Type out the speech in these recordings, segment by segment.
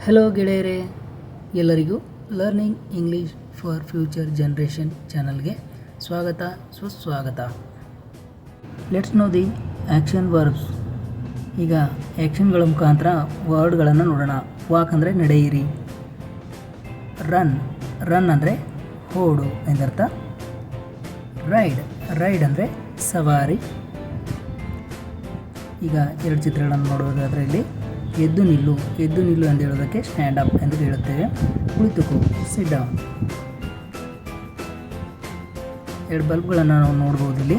Hello ಗೆಳೆಯರೇ, ಎಲ್ಲರಿಗೂ learning English for future generation ಚಾನಲ್ಗೆ ಸ್ವಾಗತ ಸುಸ್ವಾಗತ. Let's know the action verbs. ಈಗ ಆ್ಯಕ್ಷನ್ಗಳ ಮುಖಾಂತರ ವರ್ಡ್ಗಳನ್ನು ನೋಡೋಣ. ವಾಕ್ ಅಂದರೆ ನಡೆಯಿರಿ, ರನ್ ಅಂದರೆ ಓಡು ಎಂದರ್ಥ, ರೈಡ್ ಅಂದರೆ ಸವಾರಿ. ಈಗ ಎರಡು ಚಿತ್ರಗಳನ್ನು ನೋಡುವುದಾದರೆ ಇಲ್ಲಿ ಎದ್ದು ನಿಲ್ಲು ಎಂದು ಹೇಳೋದಕ್ಕೆ ಸ್ಟ್ಯಾಂಡ್ ಅಪ್ ಎಂದು ಹೇಳುತ್ತೇವೆ. ಕುಳಿತುಕೋ, ಸಿಟ್ ಡೌನ್. ಎರಡು ಬಲ್ಬ್ಗಳನ್ನು ನಾವು ನೋಡ್ಬೋದು ಇಲ್ಲಿ.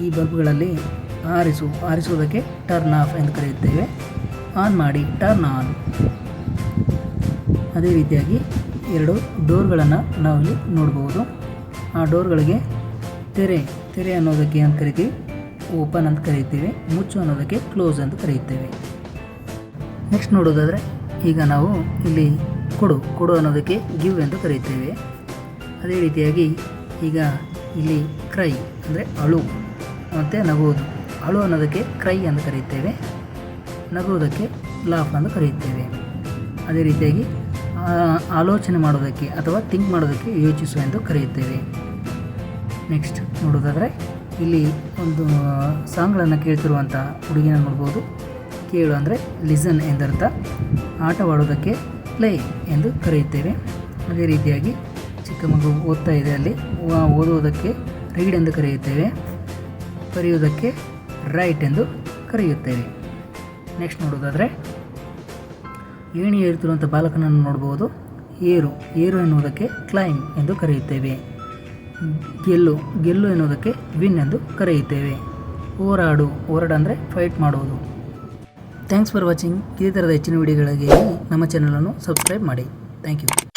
ಈ ಬಲ್ಬ್ಗಳಲ್ಲಿ ಆರಿಸುವುದಕ್ಕೆ ಟರ್ನ್ ಆಫ್ ಎಂದು ಕರೆಯುತ್ತೇವೆ. ಆನ್ ಮಾಡಿ, ಟರ್ನ್ ಆನ್. ಅದೇ ರೀತಿಯಾಗಿ ಎರಡು ಡೋರ್ಗಳನ್ನು ನಾವಿಲ್ಲಿ ನೋಡ್ಬೋದು. ಆ ಡೋರ್ಗಳಿಗೆ ತೆರೆ ಅನ್ನೋದಕ್ಕೆ ಅಂತ ಕರಿತೀವಿ, ಓಪನ್ ಅಂತ ಕರೀತೀವಿ. ಮುಚ್ಚು ಅನ್ನೋದಕ್ಕೆ ಕ್ಲೋಸ್ ಅಂತ ಕರೆಯುತ್ತೇವೆ. ನೆಕ್ಸ್ಟ್ ನೋಡೋದಾದರೆ ಈಗ ನಾವು ಇಲ್ಲಿ ಕೊಡು ಅನ್ನೋದಕ್ಕೆ ಗಿವ್ ಎಂದು ಕರೆಯುತ್ತೇವೆ. ಅದೇ ರೀತಿಯಾಗಿ ಈಗ ಇಲ್ಲಿ ಕ್ರೈ ಅಂದರೆ ಅಳು ಮತ್ತು ನಗುವುದು. ಅಳು ಅನ್ನೋದಕ್ಕೆ ಕ್ರೈ ಎಂದು ಕರೆಯುತ್ತೇವೆ, ನಗುವುದಕ್ಕೆ ಲಾಫ್ ಎಂದು ಕರೆಯುತ್ತೇವೆ. ಅದೇ ರೀತಿಯಾಗಿ ಆಲೋಚನೆ ಮಾಡೋದಕ್ಕೆ ಅಥವಾ ಥಿಂಕ್ ಮಾಡೋದಕ್ಕೆ ಯೋಚಿಸು ಎಂದು ಕರೆಯುತ್ತೇವೆ. ನೆಕ್ಸ್ಟ್ ನೋಡೋದಾದರೆ ಇಲ್ಲಿ ಒಂದು ಸಾಂಗ್ಗಳನ್ನು ಕೇಳ್ತಿರುವಂಥ ಹುಡುಗಿನ ನೋಡ್ಬೋದು. ಕೇಳು ಅಂದರೆ ಲಿಸನ್ ಎಂದರ್ಥ. ಆಟವಾಡೋದಕ್ಕೆ ಪ್ಲೇ ಎಂದು ಕರೆಯುತ್ತೇವೆ. ಅದೇ ರೀತಿಯಾಗಿ ಚಿಕ್ಕ ಮಗು ಓದ್ತಾ ಇದೆ, ಅಲ್ಲಿ ಓದುವುದಕ್ಕೆ ರೀಡ್ ಎಂದು ಕರೆಯುತ್ತೇವೆ, ಬರೆಯುವುದಕ್ಕೆ ರೈಟ್ ಎಂದು ಕರೆಯುತ್ತೇವೆ. ನೆಕ್ಸ್ಟ್ ನೋಡೋದಾದರೆ ಏಣಿ ಏರುತ್ತಿರುವಂಥ ಬಾಲಕನನ್ನು ನೋಡ್ಬೋದು. ಏರು ಎನ್ನುವುದಕ್ಕೆ ಕ್ಲೈಮ್ ಎಂದು ಕರೆಯುತ್ತೇವೆ. ಗೆಲ್ಲು ಎನ್ನುವುದಕ್ಕೆ ವಿನ್ ಎಂದು ಕರೆಯುತ್ತೇವೆ. ಹೋರಾಡು ಅಂದರೆ ಫೈಟ್ ಮಾಡುವುದು. Thanks for watching. ಇದೇ ಥರದ ಹೆಚ್ಚಿನ ವಿಡಿಯೋಗಳಿಗೆ ನಮ್ಮ ಚಾನಲನ್ನು ಸಬ್ಸ್ಕ್ರೈಬ್ ಮಾಡಿ. Thank you.